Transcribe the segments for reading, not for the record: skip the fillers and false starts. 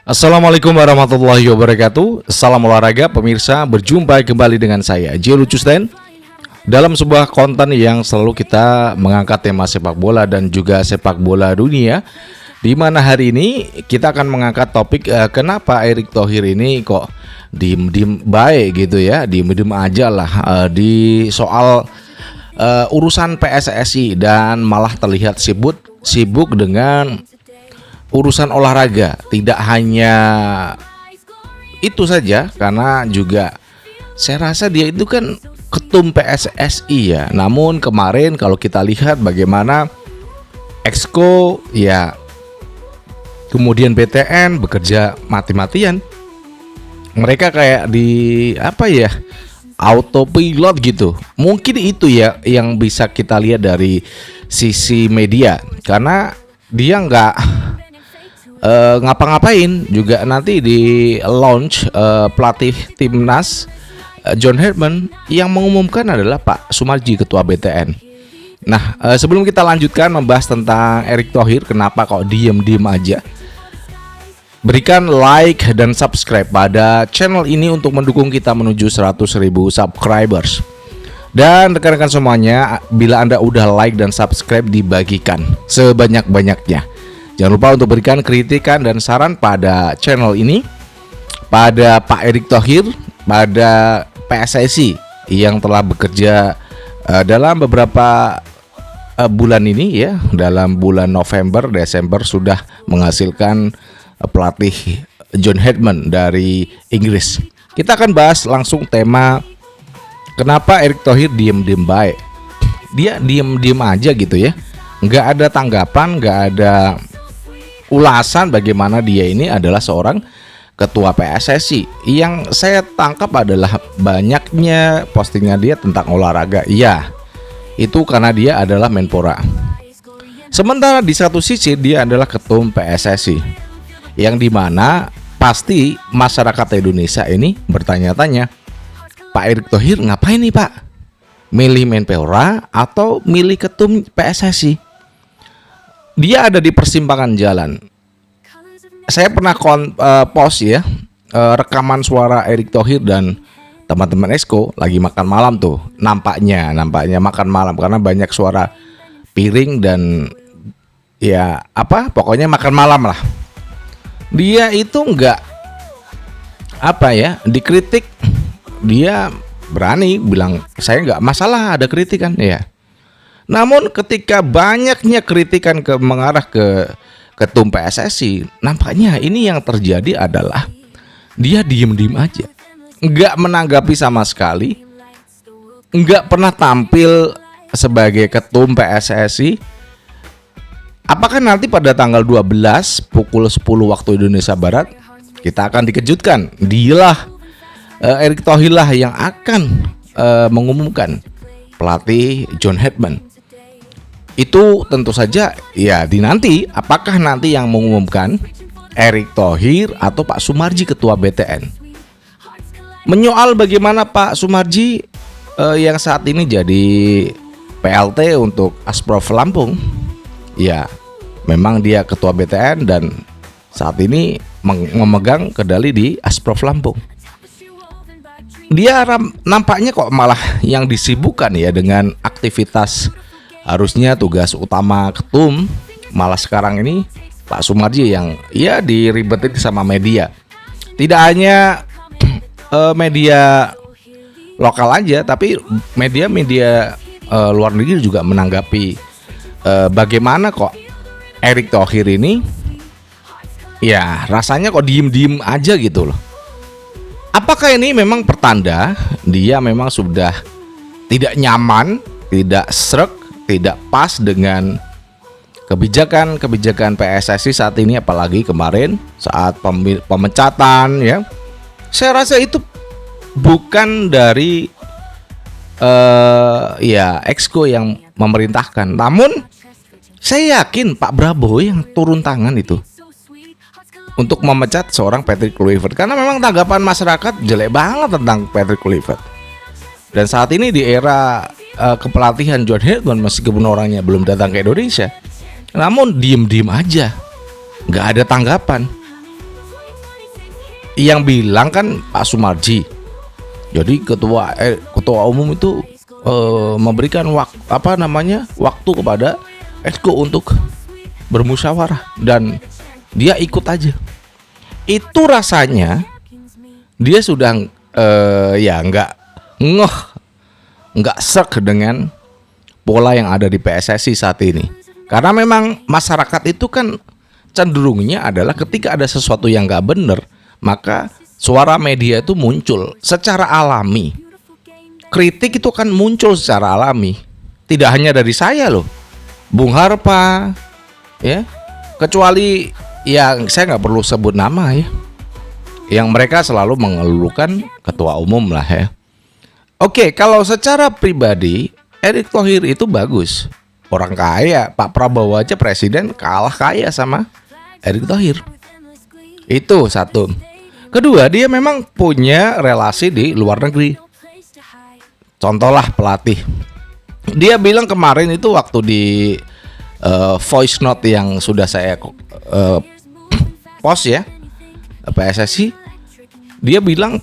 Assalamualaikum warahmatullahi wabarakatuh. Salam olahraga pemirsa, berjumpa kembali dengan saya J. Lucusden dalam sebuah konten yang selalu kita mengangkat tema sepak bola dan juga sepak bola dunia. Di mana hari ini kita akan mengangkat topik kenapa Erick Thohir ini kok diem-diem baik gitu ya, diem-diem aja lah di soal urusan PSSI dan malah terlihat sibuk dengan urusan olahraga. Tidak hanya itu saja, karena juga saya rasa dia itu kan ketum PSSI ya. Namun kemarin kalau kita lihat bagaimana Exco ya, kemudian BTN bekerja mati-matian. Mereka kayak di autopilot gitu. Mungkin itu ya yang bisa kita lihat dari sisi media, karena dia nggak ngapa-ngapain. Juga nanti di launch pelatih timnas John Herdman, yang mengumumkan adalah Pak Sumarji, ketua BTN. Nah, sebelum kita lanjutkan membahas tentang Erick Thohir, kenapa kok diem-diem aja, berikan like dan subscribe pada channel ini untuk mendukung kita menuju 100.000 subscribers. Dan rekan-rekan semuanya, bila Anda udah like dan subscribe, dibagikan sebanyak-banyaknya. Jangan lupa untuk berikan kritikan dan saran pada channel ini, pada Pak Erick Thohir, pada PSSI yang telah bekerja dalam beberapa bulan ini ya. Dalam bulan November, Desember sudah menghasilkan pelatih John Herdman dari Inggris. Kita akan bahas langsung tema kenapa Erick Thohir diem-diem baik. Dia diem-diem aja gitu ya, nggak ada tanggapan, nggak ada ulasan bagaimana dia ini adalah seorang ketua PSSI. Yang saya tangkap adalah banyaknya postingnya dia tentang olahraga. Iya, itu karena dia adalah Menpora. Sementara di satu sisi dia adalah ketum PSSI, yang dimana pasti masyarakat Indonesia ini bertanya-tanya, Pak Erick Thohir ngapain nih Pak? Milih Menpora atau milih ketum PSSI? Dia ada di persimpangan jalan. Saya pernah post ya, rekaman suara Erick Thohir dan teman-teman Exco lagi makan malam tuh. Nampaknya makan malam, karena banyak suara piring dan ya pokoknya makan malam lah. Dia itu nggak dikritik, dia berani bilang saya nggak masalah ada kritikan ya. Namun ketika banyaknya kritikan mengarah ke ketum PSSI, nampaknya ini yang terjadi adalah dia diem-diem aja, nggak menanggapi sama sekali, nggak pernah tampil sebagai ketum PSSI. Apakah nanti pada tanggal 12 pukul 10 waktu Indonesia Barat kita akan dikejutkan? Dialah Erick Thohir lah yang akan mengumumkan pelatih John Herdman. Itu tentu saja ya dinanti, apakah nanti yang mengumumkan Erick Thohir atau Pak Sumarji, ketua BTN. Menyoal bagaimana Pak Sumarji yang saat ini jadi PLT untuk Asprof Lampung. Ya, memang dia ketua BTN dan saat ini memegang kendali di Asprof Lampung. Dia nampaknya kok malah yang disibukkan ya dengan aktivitas. Harusnya tugas utama ketum, malah sekarang ini Pak Sumarji yang ya diribetin sama media. Tidak hanya media lokal aja, tapi media luar negeri juga menanggapi bagaimana kok Erick Thohir ini ya rasanya kok diem-diem aja gitu loh. Apakah ini memang pertanda dia memang sudah tidak nyaman, tidak sreg, tidak pas dengan kebijakan PSSI saat ini, apalagi kemarin saat pemecatan ya. Saya rasa itu bukan dari Exco yang memerintahkan. Namun saya yakin Pak Prabowo yang turun tangan itu untuk memecat seorang Patrick Kluivert, karena memang tanggapan masyarakat jelek banget tentang Patrick Kluivert. Dan saat ini di era kepelatihan John Herdman, meskipun orangnya belum datang ke Indonesia, namun diem-diem aja, nggak ada tanggapan. Yang bilang kan Pak Sumarji. Jadi ketua umum itu memberikan waktu kepada Exco untuk bermusyawarah dan dia ikut aja. Itu rasanya dia sudah ya nggak serk dengan pola yang ada di PSSI saat ini. Karena memang masyarakat itu kan cenderungnya adalah ketika ada sesuatu yang nggak benar, maka suara media itu muncul secara alami. Kritik itu kan muncul secara alami. Tidak hanya dari saya loh, Bung Harpa, ya, kecuali yang saya nggak perlu sebut nama ya, yang mereka selalu mengeluhkan ketua umum lah ya. Oke, kalau secara pribadi Erick Thohir itu bagus, orang kaya. Pak Prabowo aja presiden kalah kaya sama Erick Thohir. Itu satu. Kedua, dia memang punya relasi di luar negeri. Contohlah pelatih. Dia bilang kemarin itu waktu di voice note yang sudah saya post ya, PSSI, dia bilang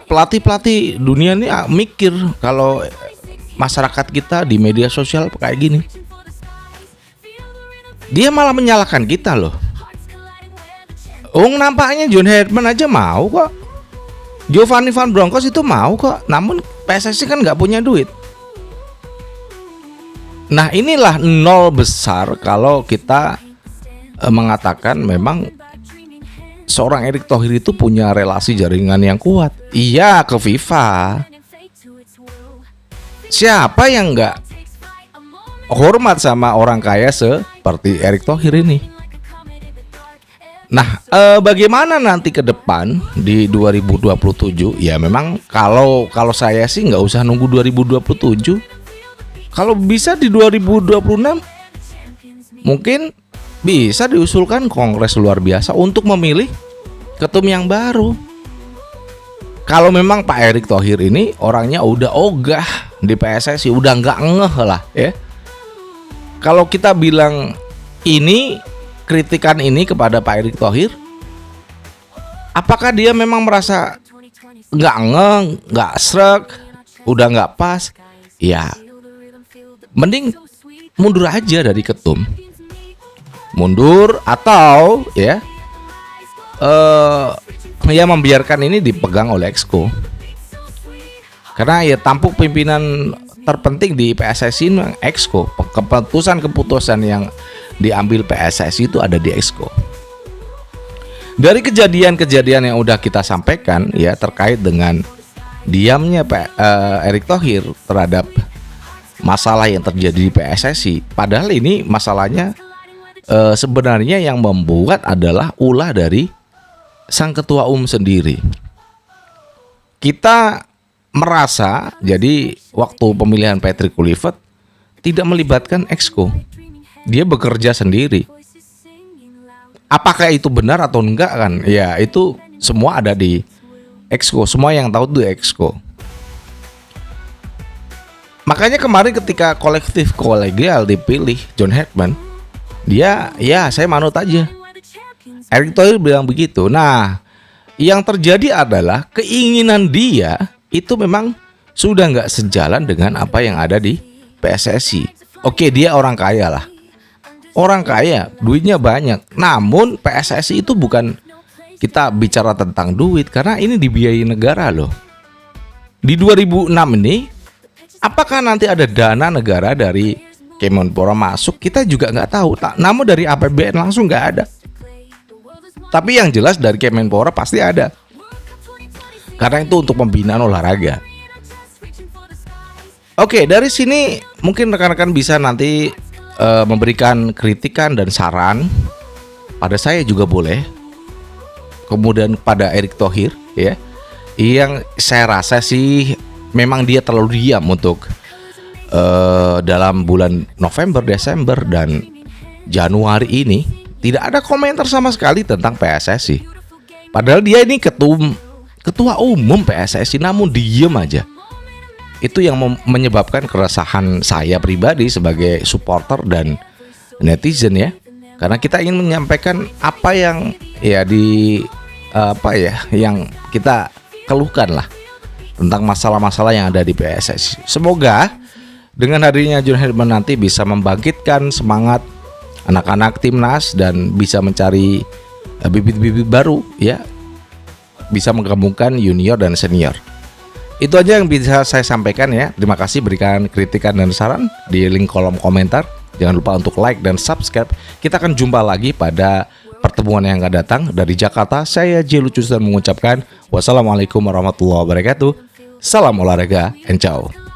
pelatih dunia ini mikir kalau masyarakat kita di media sosial kayak gini. Dia malah menyalahkan kita loh. Nampaknya John Herdman aja mau kok, Giovanni Van Bronckhorst itu mau kok, namun PSSI kan nggak punya duit. Nah inilah nol besar kalau kita mengatakan memang seorang Erick Thohir itu punya relasi jaringan yang kuat. Iya, ke FIFA. Siapa yang nggak hormat sama orang kaya seperti Erick Thohir ini? Nah, bagaimana nanti ke depan di 2027? Ya memang kalau saya sih nggak usah nunggu 2027. Kalau bisa di 2026 mungkin bisa diusulkan kongres luar biasa untuk memilih ketum yang baru. Kalau memang Pak Erick Thohir ini orangnya udah ogah di PSSI, udah nggak ngeh lah ya. Kalau kita bilang ini kritikan ini kepada Pak Erick Thohir, apakah dia memang merasa nggak ngeh, nggak srek, udah nggak pas? Ya, mending mundur aja dari ketum, mundur atau ya membiarkan ini dipegang oleh Exco. Karena ya tampuk pimpinan terpenting di PSSI memang Exco. Keputusan yang diambil PSSI itu ada di Exco. Dari kejadian-kejadian yang udah kita sampaikan ya terkait dengan diamnya Erick Thohir terhadap masalah yang terjadi di PSSI, padahal ini masalahnya sebenarnya yang membuat adalah ulah dari sang ketua umum sendiri. Kita merasa jadi waktu pemilihan Patrick Kluivert tidak melibatkan Exco. Dia bekerja sendiri. Apakah itu benar atau enggak kan? Ya itu semua ada di Exco. Semua yang tahu itu Exco. Makanya kemarin ketika kolektif kolegial dipilih John Herdman, dia ya saya manut aja. Erick Thohir bilang begitu. Nah, yang terjadi adalah keinginan dia itu memang sudah nggak sejalan dengan apa yang ada di PSSI. Oke, dia orang kaya lah. Orang kaya, duitnya banyak. Namun PSSI itu bukan kita bicara tentang duit, karena ini dibiayai negara loh. Di 2006 ini, apakah nanti ada dana negara dari Kemenpora masuk? Kita juga nggak tahu. Namun dari APBN langsung nggak ada. Tapi yang jelas dari Kemenpora pasti ada. Karena itu untuk pembinaan olahraga. Oke, dari sini mungkin rekan-rekan bisa nanti memberikan kritikan dan saran pada saya juga boleh. Kemudian pada Erick Thohir ya, yang saya rasa sih memang dia terlalu diam untuk dalam bulan November, Desember dan Januari ini tidak ada komentar sama sekali tentang PSSI. Padahal dia ini ketua umum PSSI, namun diem aja. Itu yang menyebabkan keresahan saya pribadi sebagai supporter dan netizen ya. Karena kita ingin menyampaikan apa yang ya yang kita keluhkan lah tentang masalah-masalah yang ada di PSSI. Semoga dengan hadirnya John Herdman nanti bisa membangkitkan semangat anak-anak timnas dan bisa mencari bibit-bibit baru ya, bisa menggabungkan junior dan senior. Itu aja yang bisa saya sampaikan ya. Terima kasih, berikan kritikan dan saran di link kolom komentar. Jangan lupa untuk like dan subscribe. Kita akan jumpa lagi pada pertemuan yang akan datang. Dari Jakarta, saya J. Lucius dan mengucapkan wassalamualaikum warahmatullahi wabarakatuh. Salam olahraga and ciao.